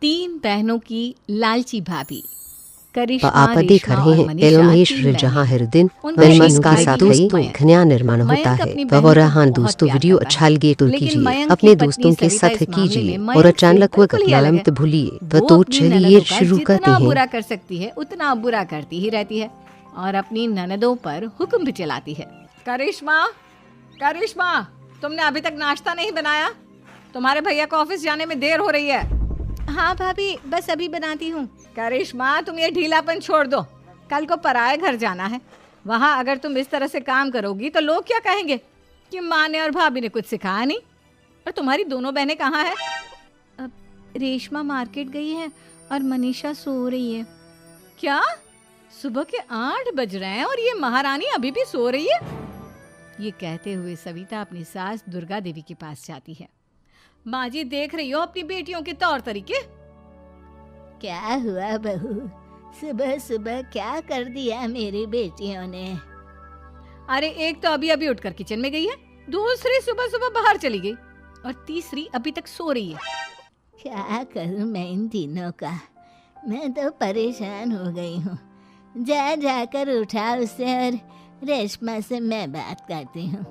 तीन बहनों की लालची भाभी करिश्मा, आपदी रेशमा और खरे मनीषा एलोमेश तीन बहनें जहाँ हृदय उनका वेलमस्का एक भाई सातु है तो मयंक। खन्या निर्माण होता मयंक है अपनी बहन और को हाँ बहुत दोस्तों प्यार वीडियो करता अच्छा है। लगे तो लेकिन कीजिए मयंक अपने की पत्नी दोस्तों के सविता साथ इस मामले कीजिए में और मयंक से अचानक वह बिल्कुल ही घटना अलग है। मत भूलिए वो तो अपनी चलिए ननदों का शुरू करते जितना हैं। बुरा कर सकती है उतना बुरा करती ही रहती है और अपनी ननदों पर हुक्म भी चलाती है। करिश्मा, करिश्मा, तुमने अभी तक नाश्ता नहीं बनाया? तुम्हारे भैया को ऑफिस जाने में देर हो रही है। हाँ भाभी, बस अभी बनाती हूँ। करिश्मा, तुम ये ढीलापन छोड़ दो। कल को पराए घर जाना है। वहाँ अगर तुम इस तरह से काम करोगी तो लोग क्या कहेंगे कि माँ ने और भाभी ने कुछ सिखाया नहीं। और तुम्हारी दोनों बहनें कहाँ हैं? अब रेशमा मार्केट गई है और मनीषा सो रही है। क्या? सुबह के 8 बज रहे हैं और ये महारानी अभी भी सो रही है? ये कहते हुए सविता अपनी सास दुर्गा देवी के पास जाती है। माँ जी, देख रही हो अपनी बेटियों के तौर तरीके? क्या हुआ बहू, सुबह सुबह क्या कर दिया मेरी बेटियों ने? अरे एक तो अभी अभी उठकर किचन में गई है, दूसरी सुबह सुबह बाहर चली गई और तीसरी अभी तक सो रही है। क्या करूं मैं इन तीनों का, मैं तो परेशान हो गई हूँ। जा जाकर उठा उसे और रेशमा से मैं बात करती हूँ।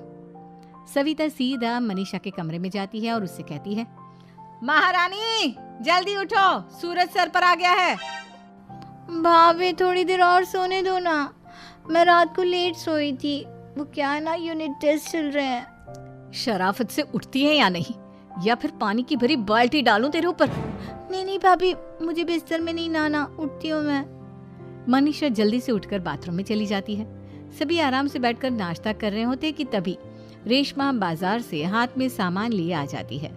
सविता सीधा मनीषा के कमरे में जाती है और उससे कहती है, महारानी जल्दी उठो, सूरज सर पर आ गया है। भाभी थोड़ी देर और सोने दो ना, मैं रात को लेट सोई थी। वो क्या है ना, यूनिट टेस्ट चल रहे हैं। शराफत से उठती है या नहीं, या फिर पानी की भरी बाल्टी डालूं तेरे ऊपर? नहीं नहीं भाभी, मुझे बिस्तर में नहीं नहाना, उठती हूँ मैं। मनीषा जल्दी से उठकर बाथरूम में चली जाती है। सभी आराम से बैठकर नाश्ता कर रहे होते कि तभी रेशमा बाजार से हाथ में सामान लिए आ जाती है।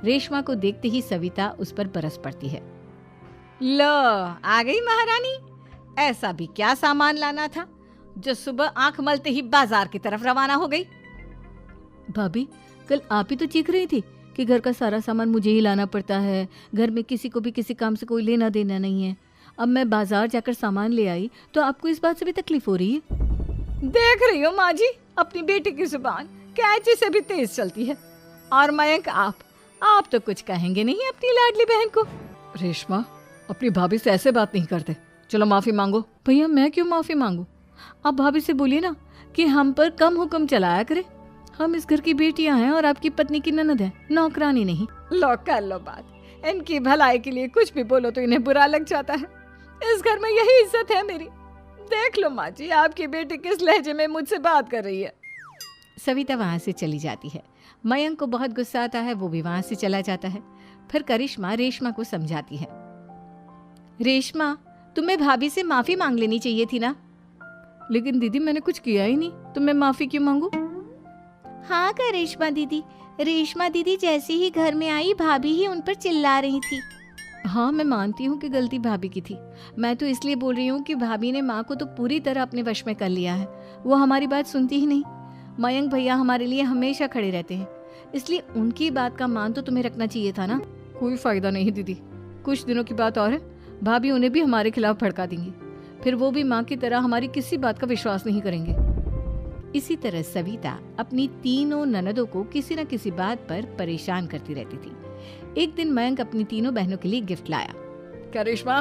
रेशमा को देखते ही सविता उस पर बरस पड़ती है। लो, आ गई महारानी। ऐसा भी क्या सामान लाना था जो सुबह आंख मलते ही बाजार की तरफ रवाना हो गई? भाभी, कल आप ही तो चीख रही थी कि घर का सारा सामान मुझे ही लाना पड़ता है, घर में किसी को भी किसी काम से कोई लेना देना नहीं है। अब मैं बाजार जाकर सामान ले आई तो आपको इस बात से भी तकलीफ हो रही है? देख रही हो माँ जी, अपनी बेटी की जुबान कैंची से भी तेज चलती है। और मयंक, आप तो कुछ कहेंगे नहीं अपनी लाडली बहन को। रेशमा, अपनी भाभी से ऐसे बात नहीं करते, चलो माफी मांगो। भैया, मैं क्यों माफी मांगू? आप भाभी से बोलिए ना कि हम पर कम हुक्म चलाया करे। हम इस घर की बेटियां हैं और आपकी पत्नी की ननद है, नौकरानी नहीं। लो कर लो बात। इनकी भलाई के लिए कुछ भी बोलो तो इन्हें बुरा लग जाता है। इस घर में यही इज्जत है मेरी। देख लो माँ जी, आपकी बेटी किस लहजे में मुझसे बात कर रही है। सविता वहां से चली जाती है। मयंक को बहुत गुस्सा आता है, वो भी वहां से चला जाता है। फिर करिश्मा रेशमा को समझाती है, रेशमा, तुम्हें भाभी से माफी मांग लेनी चाहिए थी ना। लेकिन दीदी, मैंने कुछ किया ही नहीं, तो मैं माफी क्यों मांगू? हाँ करिश्मा दीदी, रेशमा दीदी जैसे ही घर में आई भाभी ही उन पर चिल्ला रही थी। हाँ, मैं मानती हूँ कि गलती भाभी की थी। मैं तो इसलिए बोल रही हूँ कि भाभी ने माँ को तो पूरी तरह अपने वश में कर लिया है। वो हमारी बात सुनती ही नहीं। मयंक भैया हमारे लिए हमेशा खड़े रहते हैं, इसलिए उनकी बात का मान तो तुम्हें रखना चाहिए था ना। कोई फायदा नहीं दीदी, कुछ दिनों की बात और है, भाभी उन्हें भी हमारे खिलाफ भड़का देंगी। फिर वो भी माँ की तरह हमारी किसी बात का विश्वास नहीं करेंगे। इसी तरह सविता अपनी तीनों ननदों को किसी न किसी बात पर परेशान करती रहती थी। एक दिन मयंक अपनी तीनों बहनों के लिए गिफ्ट लाया। क्या रेशमा,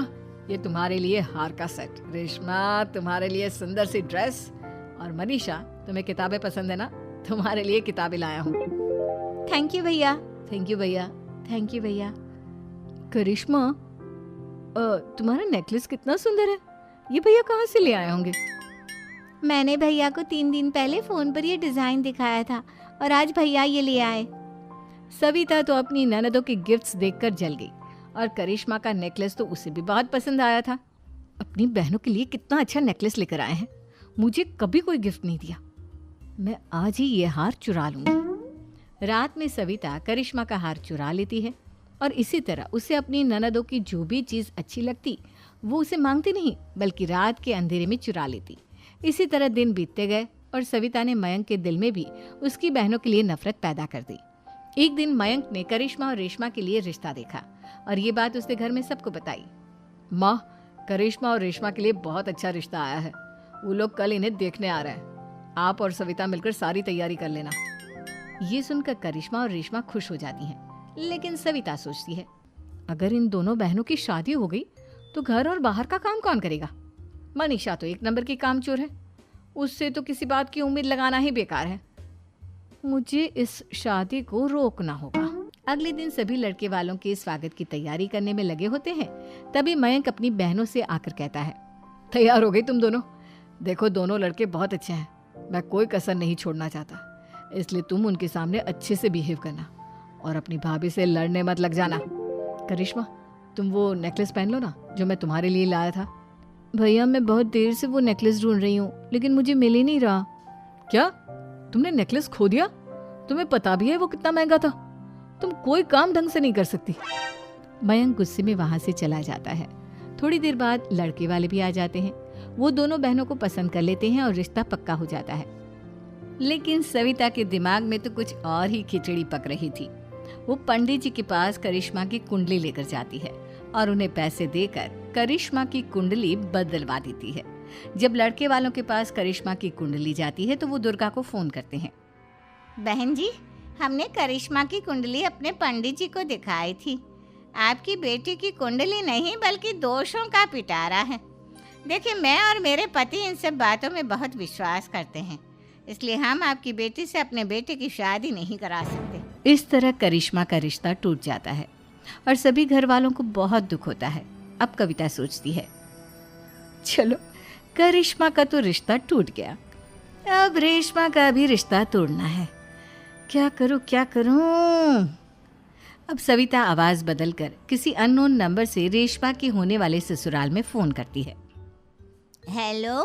ये तुम्हारे लिए हार का सेट। रेशमा, तुम्हारे लिए सुंदर सी ड्रेस। और मनीषा, तुम्हें किताबें पसंद है ना, तुम्हारे लिए किताबें लाया हूँ। थैंक यू भैया। थैंक यू भैया। थैंक यू भैया। करिश्मा, तुम्हारा नेकलेस कितना सुंदर है, ये भैया कहाँ से ले आए होंगे? मैंने भैया को 3 दिन पहले फोन पर ये डिजाइन दिखाया था और आज भैया ये ले आए। सविता तो अपनी ननदों के गिफ्ट्स देखकर जल गई और करिश्मा का नेकलेस तो उसे भी बहुत पसंद आया था। अपनी बहनों के लिए कितना अच्छा नेकलेस लेकर आए हैं, मुझे कभी कोई गिफ्ट नहीं दिया। मैं आज ही ये हार चुरा लूंगी। रात में सविता करिश्मा का हार चुरा लेती है और इसी तरह उसे अपनी ननदों की जो भी चीज़ अच्छी लगती वो उसे मांगती नहीं, बल्कि रात के अंधेरे में चुरा लेती। इसी तरह दिन बीतते गए और सविता ने मयंक के दिल में भी उसकी बहनों के लिए नफरत पैदा कर दी। एक दिन मयंक ने करिश्मा और रेशमा के लिए रिश्ता देखा और ये बात उसने घर में सबको बताई। माँ, करिश्मा और रेशमा के लिए बहुत अच्छा रिश्ता आया है, वो लोग कल इन्हें देखने आ रहे हैं। आप और सविता मिलकर सारी तैयारी कर लेना। ये सुनकर करिश्मा और रेशमा खुश हो जाती हैं, लेकिन सविता सोचती है, अगर इन दोनों बहनों की शादी हो गई तो घर और बाहर का काम कौन करेगा? मनीषा तो एक नंबर की कामचोर है, उससे तो किसी बात की उम्मीद लगाना ही बेकार है। मुझे इस शादी को रोकना होगा। अगले दिन सभी लड़के वालों के स्वागत की तैयारी करने में लगे होते हैं। तभी मयंक अपनी बहनों से आकर कहता है, तैयार हो गई तुम दोनों? देखो दोनों लड़के बहुत अच्छे हैं, मैं कोई कसर नहीं छोड़ना चाहता, इसलिए तुम उनके सामने अच्छे से बिहेव करना और अपनी भाभी से लड़ने मत लग जाना। करिश्मा, तुम वो नेकलेस पहन लो ना जो मैं तुम्हारे लिए लाया था। भैया मैं बहुत देर से वो नेकलेस ढूंढ रही हूँ, लेकिन मुझे मिल ही नहीं रहा। क्या तुमने नेकलेस खो दिया? तुम्हें पता भी है वो कितना महंगा था? तुम कोई काम ढंग से नहीं कर सकती। मयंक गुस्से में वहां से चला जाता है। थोड़ी देर बाद लड़के वाले भी आ जाते हैं। वो दोनों बहनों को पसंद कर लेते हैं और रिश्ता पक्का हो जाता है। लेकिन सविता के दिमाग में तो कुछ और ही खिचड़ी पक रही थी। वो पंडित जी के पास करिश्मा की कुंडली लेकर जाती है और उन्हें पैसे देकर करिश्मा की कुंडली बदलवा देती है। जब लड़के वालों के पास करिश्मा की कुंडली जाती है तो वो दुर्गा को फोन करते हैं। बहन जी, हमने करिश्मा की कुंडली अपने पंडित जी को दिखाई थी। आपकी बेटी की कुंडली नहीं बल्कि दोषों का पिटारा है। देखिए, मैं और मेरे पति इन सब बातों में बहुत विश्वास करते हैं, इसलिए हम आपकी बेटी से अपने बेटे की शादी नहीं करा सकते। इस तरह करिश्मा का रिश्ता टूट जाता है और सभी घर वालों को बहुत दुख होता है। अब कविता सोचती है, चलो करिश्मा का तो रिश्ता टूट गया, अब रेशमा का भी रिश्ता तोड़ना है। क्या करूं? अब सविता आवाज बदलकर किसी अननोन नंबर से रेशमा के होने वाले ससुराल में फोन करती है। हेलो,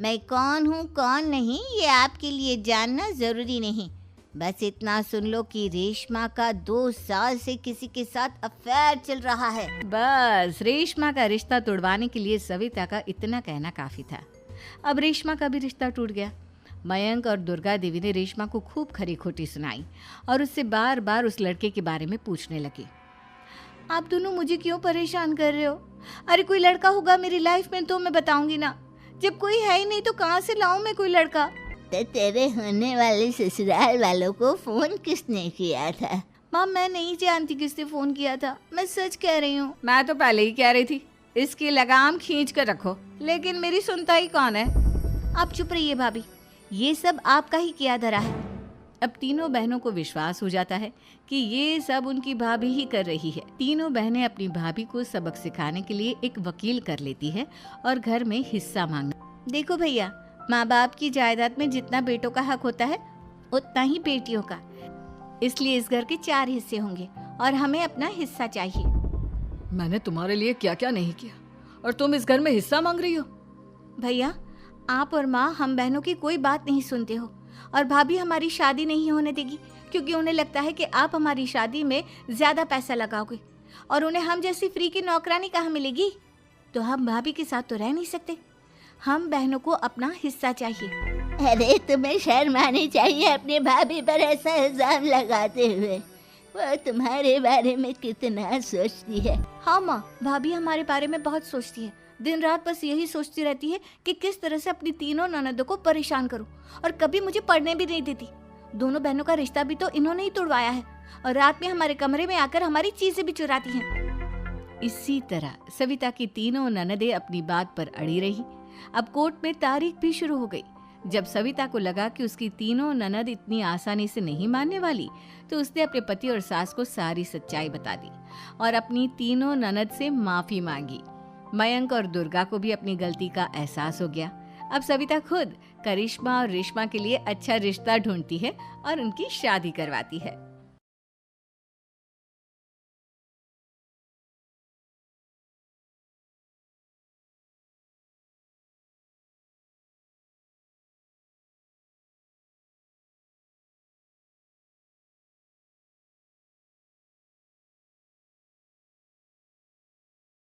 मैं कौन हूँ कौन नहीं ये आपके लिए जानना ज़रूरी नहीं। बस इतना सुन लो कि रेशमा का 2 साल से किसी के साथ अफेयर चल रहा है। बस रेशमा का रिश्ता तोड़वाने के लिए सविता का इतना कहना काफी था। अब रेशमा का भी रिश्ता टूट गया। मयंक और दुर्गा देवी ने रेशमा को खूब खरी खोटी सुनाई और उससे बार बार उस लड़के के बारे में पूछने लगी। आप दोनों मुझे क्यों परेशान कर रहे हो? अरे कोई लड़का होगा मेरी लाइफ में तो मैं बताऊंगी ना, जब कोई है ही नहीं तो कहाँ से लाऊं मैं कोई लड़का? तो तेरे होने वाले ससुराल वालों को फोन किसने किया था? माँ, मैं नहीं जानती किसने फोन किया था, मैं सच कह रही हूँ। मैं तो पहले ही कह रही थी इसकी लगाम खींच कर रखो, लेकिन मेरी सुनता ही कौन है। आप चुप रहिए भाभी, ये सब आपका ही किया धरा है। अब तीनों बहनों को विश्वास हो जाता है कि ये सब उनकी भाभी ही कर रही है। तीनों बहनें अपनी भाभी को सबक सिखाने के लिए एक वकील कर लेती है और घर में हिस्सा मांगना। देखो भैया, माँ बाप की जायदाद में जितना बेटों का हक होता है उतना ही बेटियों का, इसलिए इस घर के 4 हिस्से होंगे और हमें अपना हिस्सा चाहिए। मैंने तुम्हारे लिए क्या क्या नहीं किया और तुम इस घर में हिस्सा मांग रही हो? भैया, आप और माँ हम बहनों की कोई बात नहीं सुनते हो और भाभी हमारी शादी नहीं होने देगी क्योंकि उन्हें लगता है कि आप हमारी शादी में ज्यादा पैसा लगाओगे और उन्हें हम जैसी फ्री की नौकरानी कहाँ मिलेगी। तो हम भाभी के साथ तो रह नहीं सकते, हम बहनों को अपना हिस्सा चाहिए। अरे तुम्हें शर्म आनी चाहिए अपने भाभी पर ऐसा इल्जाम लगाते हुए। वो तुम्हारे बारे में कितना सोचती है। हाँ माँ, भाभी हमारे बारे में बहुत सोचती है, दिन रात बस यही सोचती रहती है कि किस तरह से अपनी तीनों ननदों को परेशान करूं और कभी मुझे पढ़ने भी नहीं देती। दोनों बहनों का रिश्ता भी तो इन्होंने ही तोड़वाया है और रात में हमारे कमरे में आकर हमारी चीजें भी चुराती हैं। इसी तरह सविता की तीनों ननदें अपनी बात पर अड़ी रही। अब कोर्ट में तारीख भी शुरू हो गई। जब सविता को लगा कि उसकी तीनों ननद इतनी आसानी से नहीं मानने वाली, तो उसने अपने पति और सास को सारी सच्चाई बता दी और अपनी तीनों ननद से माफी मांगी। मयंक और दुर्गा को भी अपनी गलती का एहसास हो गया। अब सविता खुद करिश्मा और रेशमा के लिए अच्छा रिश्ता ढूंढती है और उनकी शादी करवाती है।